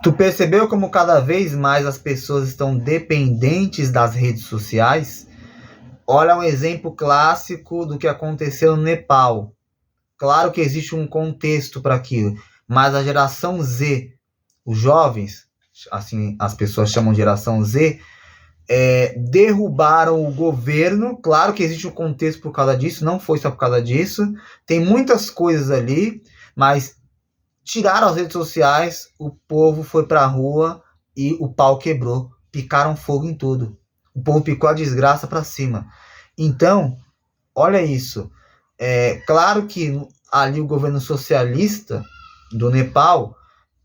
Tu percebeu como cada vez mais as pessoas estão dependentes das redes sociais? Olha um exemplo clássico do que aconteceu no Nepal. Claro que existe um contexto para aquilo, mas a geração Z, os jovens, assim as pessoas chamam de geração Z, derrubaram o governo. Claro que existe um contexto por causa disso, não foi só por causa disso. Tem muitas coisas ali, mas tiraram as redes sociais, o povo foi pra rua e o pau quebrou. Picaram fogo em tudo. O povo picou a desgraça pra cima. Então, olha isso. Claro que ali o governo socialista do Nepal,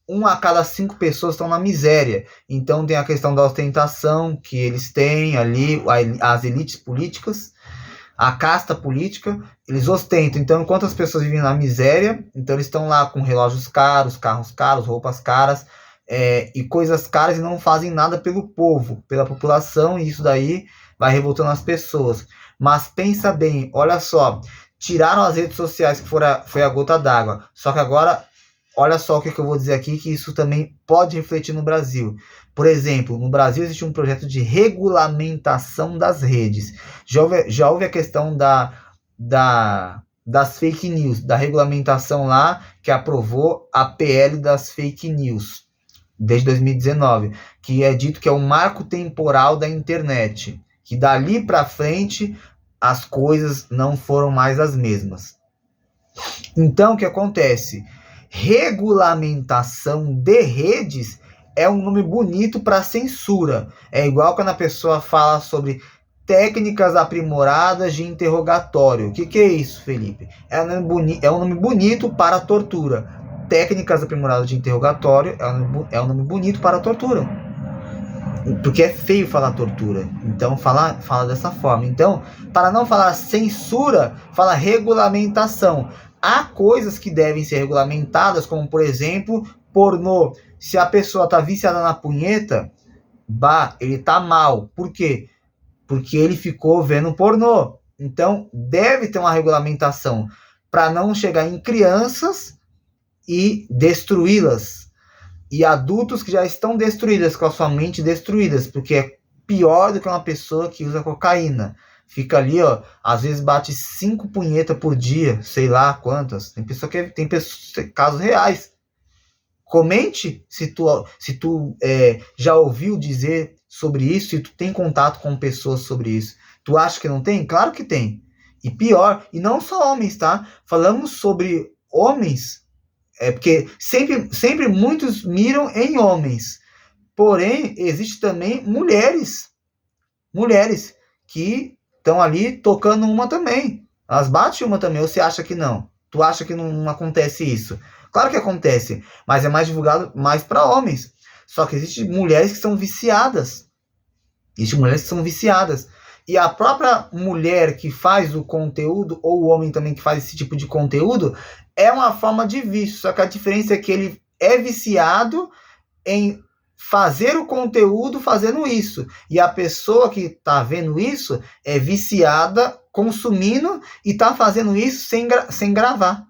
1 a cada 5 pessoas estão na miséria. Então tem a questão da ostentação que eles têm ali, as elites políticas, a casta política, eles ostentam. Então, enquanto as pessoas vivem na miséria, então eles estão lá com relógios caros, carros caros, roupas caras, e coisas caras, e não fazem nada pelo povo, pela população, e isso daí vai revoltando as pessoas. Mas pensa bem, olha só, tiraram as redes sociais, que foi a gota d'água. Só que agora, olha só o que eu vou dizer aqui, que isso também pode refletir no Brasil. Por exemplo, no Brasil existe um projeto de regulamentação das redes. Já houve a questão das fake news, da regulamentação lá, que aprovou a PL das fake news, desde 2019, que é dito que é o marco temporal da internet, que dali para frente as coisas não foram mais as mesmas. Então, o que acontece? Regulamentação de redes é um nome bonito para censura. É igual quando a pessoa fala sobre técnicas aprimoradas de interrogatório. O que é isso, Felipe? É um nome bonito para tortura. Técnicas aprimoradas de interrogatório é um nome bonito para tortura. Porque é feio falar tortura. Então fala dessa forma. Então, para não falar censura, fala regulamentação. Há coisas que devem ser regulamentadas, como por exemplo, pornô. Se a pessoa está viciada na punheta, ele está mal. Por quê? Porque ele ficou vendo pornô. Então, deve ter uma regulamentação para não chegar em crianças e destruí-las. E adultos que já estão destruídas, com a sua mente destruídas, porque é pior do que uma pessoa que usa cocaína. Fica ali, ó, às vezes bate 5 punhetas por dia, sei lá quantas. Tem casos reais. Comente se tu já ouviu dizer sobre isso, se tu tem contato com pessoas sobre isso. Tu acha que não tem? Claro que tem. E pior, e não só homens, tá? Falamos sobre homens, porque sempre muitos miram em homens. Porém, existe também mulheres que estão ali tocando uma também. Elas batem uma também, ou você acha que não? Tu acha que não acontece isso? Claro que acontece, mas é mais divulgado mais para homens. Só que existem mulheres que são viciadas. E a própria mulher que faz o conteúdo, ou o homem também que faz esse tipo de conteúdo, é uma forma de vício. Só que a diferença é que ele é viciado em fazer o conteúdo fazendo isso. E a pessoa que está vendo isso é viciada, consumindo, e está fazendo isso sem gravar.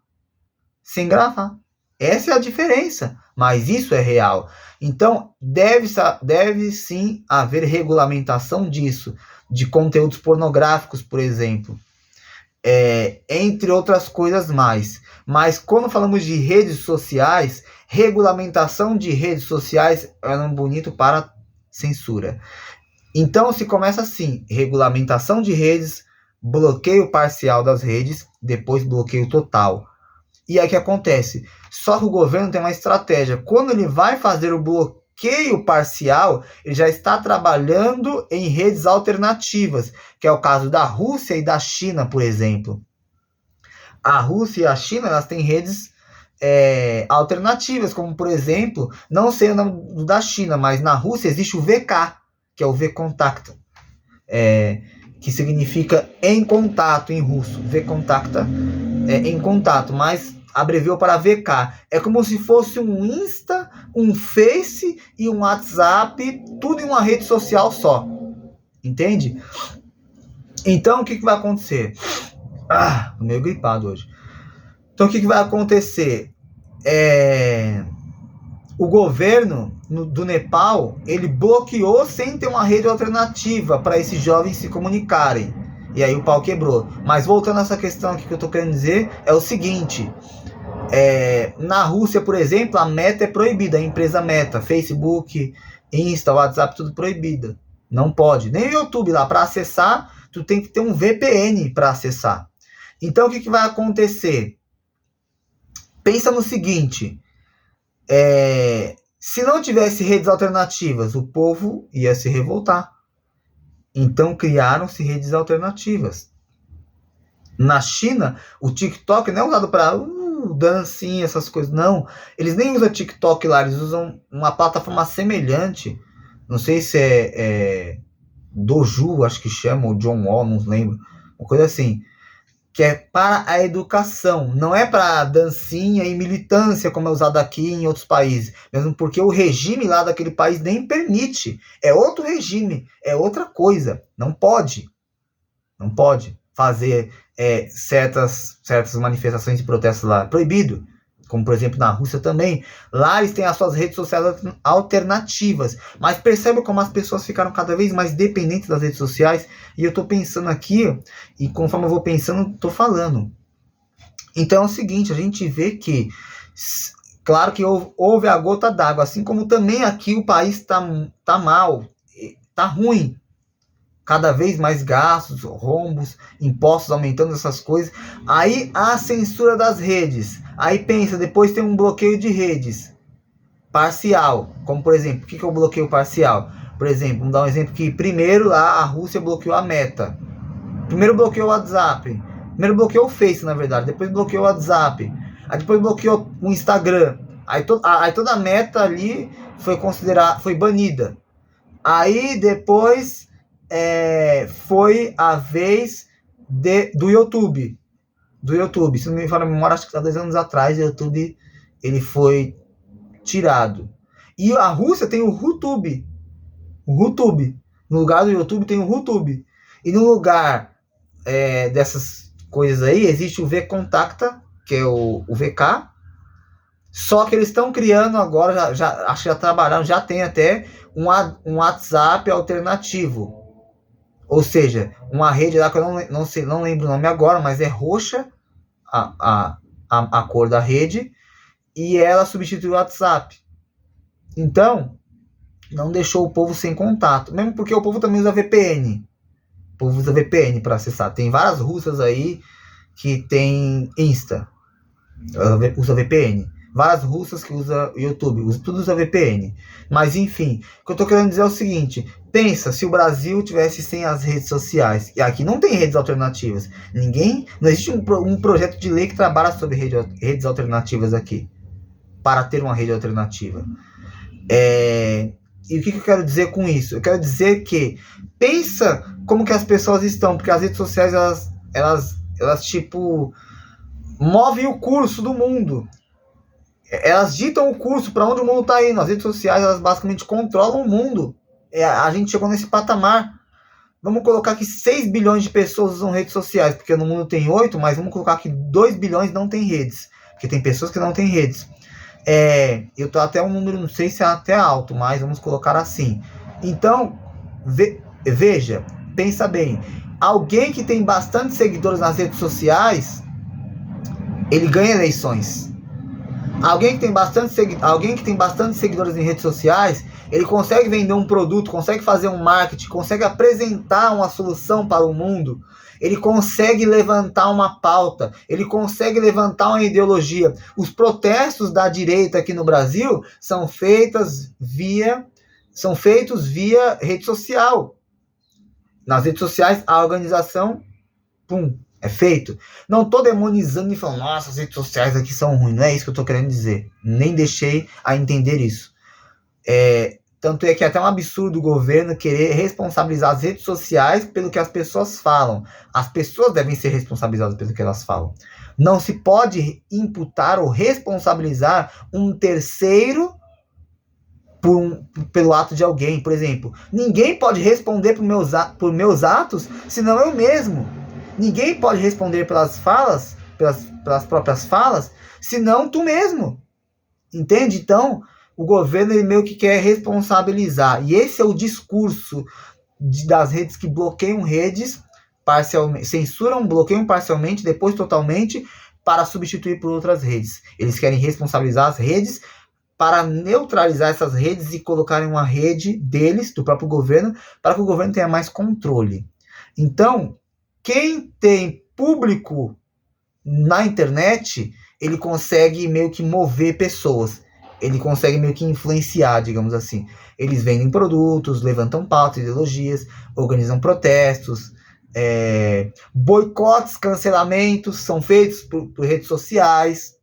Essa é a diferença, mas isso é real. Então, deve sim haver regulamentação disso, de conteúdos pornográficos, por exemplo, entre outras coisas mais. Mas quando falamos de redes sociais, regulamentação de redes sociais é um bonito para censura. Então, se começa assim, regulamentação de redes, bloqueio parcial das redes, depois bloqueio total. E aí o que acontece? Só que o governo tem uma estratégia. Quando ele vai fazer o bloqueio parcial, ele já está trabalhando em redes alternativas, que é o caso da Rússia e da China, por exemplo. A Rússia e a China, elas têm redes alternativas, como por exemplo, não sei o nome da China, mas na Rússia existe o VK, que é o V-Contact, que significa em contato em russo. V-Contacta em contato, mas abreviou para VK. É como se fosse um Insta, um Face e um WhatsApp, tudo em uma rede social só. Entende? Então, o que vai acontecer? Tô meio gripado hoje. Então, o que vai acontecer? o governo do Nepal, ele bloqueou sem ter uma rede alternativa para esses jovens se comunicarem. E aí o pau quebrou. Mas voltando a essa questão aqui que eu estou querendo dizer, é o seguinte. Na Rússia, por exemplo, a Meta é proibida. A empresa Meta, Facebook, Insta, WhatsApp, tudo proibida. Não pode. Nem o YouTube lá. Para acessar, tu tem que ter um VPN para acessar. Então o que vai acontecer? Pensa no seguinte. Se não tivesse redes alternativas, o povo ia se revoltar. Então criaram-se redes alternativas. Na China, o TikTok não é usado para dancinha, essas coisas. Não, eles nem usam TikTok lá, eles usam uma plataforma semelhante. Não sei se é Doju, acho que chama, ou John Wall, não lembro. Uma coisa assim. Que é para a educação, não é para dancinha e militância como é usado aqui em outros países, mesmo porque o regime lá daquele país nem permite, é outro regime, é outra coisa, não pode fazer certas manifestações e protestos lá, proibido, como por exemplo na Rússia também. Lá eles têm as suas redes sociais alternativas, mas percebe como as pessoas ficaram cada vez mais dependentes das redes sociais. E eu tô pensando aqui, e conforme eu vou pensando, tô falando. Então é o seguinte, a gente vê que, claro que houve a gota d'água, assim como também aqui o país tá mal, tá ruim. Cada vez mais gastos, rombos, impostos aumentando, essas coisas. Aí a censura das redes. Aí pensa, depois tem um bloqueio de redes parcial. Como por exemplo, o que é o bloqueio parcial? Por exemplo, vamos dar um exemplo que primeiro lá a Rússia bloqueou a Meta. Primeiro bloqueou o WhatsApp. Primeiro bloqueou o Face, na verdade. Depois bloqueou o WhatsApp. Aí depois bloqueou o Instagram. Aí toda a Meta ali foi banida. Aí depois foi a vez do YouTube. Se não me falha a memória, acho que há 2 anos atrás o YouTube ele foi tirado. E a Rússia tem o RuTube. No lugar do YouTube tem o RuTube. E no lugar dessas coisas aí existe o VKontakte, que é o VK. Só que eles estão criando agora, acho que já trabalharam, já tem até um WhatsApp alternativo. Ou seja, uma rede lá que eu não lembro o nome agora, mas é roxa a cor da rede, e ela substitui o WhatsApp. Então, não deixou o povo sem contato. Mesmo porque o povo também usa VPN. O povo usa VPN para acessar. Tem várias russas aí que tem Insta, usa VPN. Várias russas que usam YouTube, tudo usa VPN. Mas enfim, o que eu tô querendo dizer é o seguinte: pensa se o Brasil tivesse sem as redes sociais. E aqui não tem redes alternativas. Não existe um projeto de lei que trabalha sobre redes alternativas aqui, para ter uma rede alternativa. E o que eu quero dizer com isso? Eu quero dizer que pensa como que as pessoas estão, porque as redes sociais elas tipo movem o curso do mundo. Elas ditam o curso para onde o mundo está indo. As redes sociais, elas basicamente controlam o mundo. A gente chegou nesse patamar. Vamos colocar que 6 bilhões de pessoas usam redes sociais, porque no mundo tem 8, mas vamos colocar que 2 bilhões não tem redes, porque tem pessoas que não têm redes. Eu tô até um número, não sei se é até alto, mas vamos colocar assim. Então, veja, pensa bem. Alguém que tem bastante seguidores nas redes sociais, ele ganha eleições. Alguém que tem bastante seguidores em redes sociais, ele consegue vender um produto, consegue fazer um marketing, consegue apresentar uma solução para o mundo, ele consegue levantar uma pauta, ele consegue levantar uma ideologia. Os protestos da direita aqui no Brasil são feitos via rede social. Nas redes sociais, a organização, é feito. Não estou demonizando e falando, nossa, as redes sociais aqui são ruins. Não é isso que eu estou querendo dizer. Nem deixei a entender isso. Tanto é que é até um absurdo o governo querer responsabilizar as redes sociais pelo que as pessoas falam. As pessoas devem ser responsabilizadas pelo que elas falam. Não se pode imputar ou responsabilizar um terceiro pelo ato de alguém. Por exemplo, ninguém pode responder por meus atos, senão eu mesmo. Ninguém pode responder pelas próprias falas, senão tu mesmo. Entende? Então, o governo ele meio que quer responsabilizar. E esse é o discurso das redes que bloqueiam redes parcialmente, censuram, bloqueiam parcialmente, depois totalmente, para substituir por outras redes. Eles querem responsabilizar as redes para neutralizar essas redes e colocarem uma rede deles, do próprio governo, para que o governo tenha mais controle. Então, quem tem público na internet, ele consegue meio que mover pessoas. Ele consegue meio que influenciar, digamos assim. Eles vendem produtos, levantam pautas, ideologias, organizam protestos, boicotes, cancelamentos são feitos por redes sociais.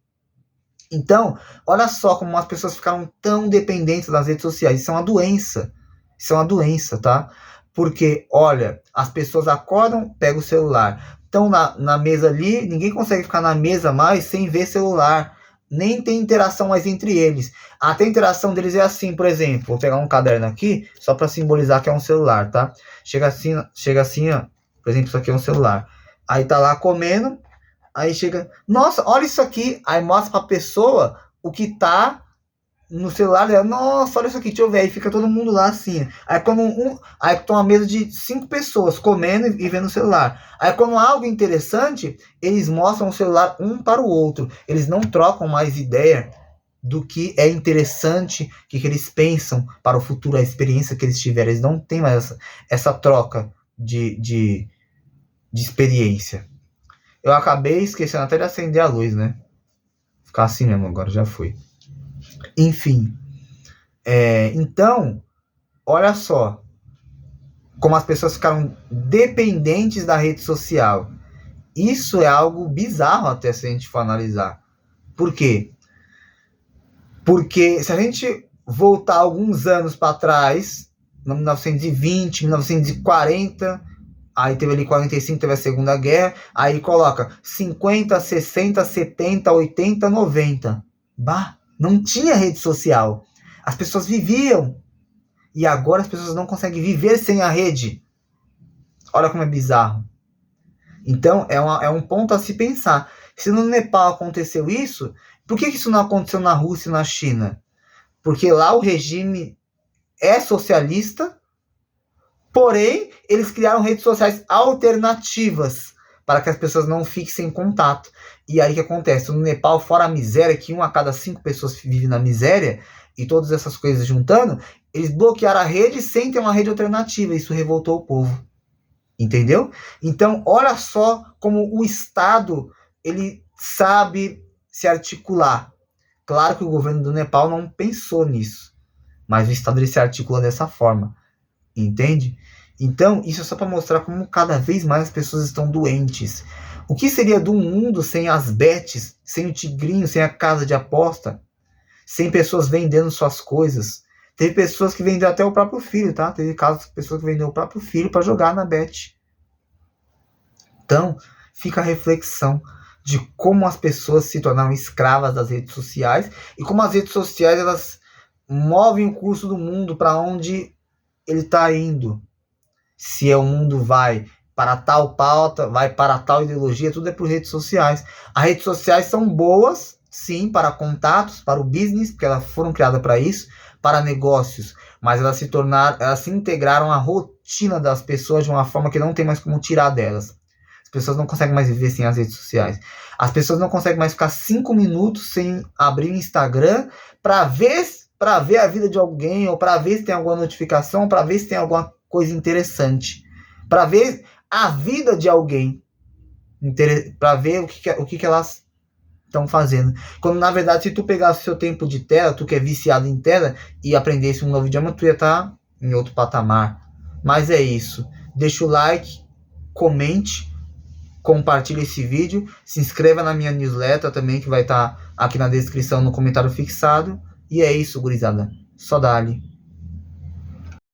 Então, olha só como as pessoas ficaram tão dependentes das redes sociais. Isso é uma doença. Isso é uma doença, tá? Porque, olha, as pessoas acordam, pegam o celular. Estão na mesa ali, ninguém consegue ficar na mesa mais sem ver celular. Nem tem interação mais entre eles. Até a interação deles é assim, por exemplo. Vou pegar um caderno aqui, só para simbolizar que é um celular, tá? Chega assim, ó. Por exemplo, isso aqui é um celular. Aí tá lá comendo, aí chega... Nossa, olha isso aqui. Aí mostra pra pessoa o que tá no celular dela. Nossa, olha isso aqui, deixa eu ver. Aí fica todo mundo lá assim. Aí quando aí tem uma mesa de 5 pessoas comendo e vendo o celular. Aí quando há algo interessante, eles mostram o celular um para o outro. Eles não trocam mais ideia do que é interessante, o que eles pensam para o futuro, a experiência que eles tiverem. Eles não têm mais essa troca de experiência. Eu acabei esquecendo até de acender a luz, né? Ficar assim mesmo agora, já foi. Enfim. Então, olha só como as pessoas ficaram dependentes da rede social. Isso é algo bizarro até se a gente for analisar. Por quê? Porque se a gente voltar alguns anos para trás, 1920, 1940, aí teve ali 45, teve a Segunda Guerra, aí coloca 50, 60, 70, 80, 90. Bah, não tinha rede social. As pessoas viviam. E agora as pessoas não conseguem viver sem a rede. Olha como é bizarro. Então, é um ponto a se pensar. Se no Nepal aconteceu isso, por que isso não aconteceu na Rússia e na China? Porque lá o regime é socialista, porém, eles criaram redes sociais alternativas para que as pessoas não fiquem em contato. E aí o que acontece? No Nepal, fora a miséria, que 1 a cada 5 pessoas vive na miséria, e todas essas coisas juntando, eles bloquearam a rede sem ter uma rede alternativa. Isso revoltou o povo. Entendeu? Então, olha só como o Estado ele sabe se articular. Claro que o governo do Nepal não pensou nisso, mas o Estado ele se articula dessa forma. Entende? Então, isso é só para mostrar como cada vez mais as pessoas estão doentes. O que seria do mundo sem as bets, sem o tigrinho, sem a casa de aposta, sem pessoas vendendo suas coisas? Teve pessoas que venderam até o próprio filho, tá? Teve casos de pessoas que venderam o próprio filho para jogar na bet. Então, fica a reflexão de como as pessoas se tornaram escravas das redes sociais e como as redes sociais elas movem o curso do mundo para onde ele está indo. Se o mundo vai para tal pauta, vai para tal ideologia, tudo é por redes sociais. As redes sociais são boas, sim, para contatos, para o business, porque elas foram criadas para isso, para negócios, mas elas se integraram à rotina das pessoas de uma forma que não tem mais como tirar delas. As pessoas não conseguem mais viver sem as redes sociais. As pessoas não conseguem mais ficar 5 minutos sem abrir o Instagram para ver a vida de alguém, ou para ver se tem alguma notificação, para ver se tem alguma coisa interessante, para ver a vida de alguém, para ver o que elas estão fazendo. Quando na verdade, se tu pegasse o seu tempo de tela, tu que é viciado em tela, e aprendesse um novo idioma, tu ia estar em outro patamar. Mas é isso. Deixa o like, comente, compartilhe esse vídeo, se inscreva na minha newsletter também, que vai estar aqui na descrição, no comentário fixado. E é isso, gurizada. Só dá-lhe.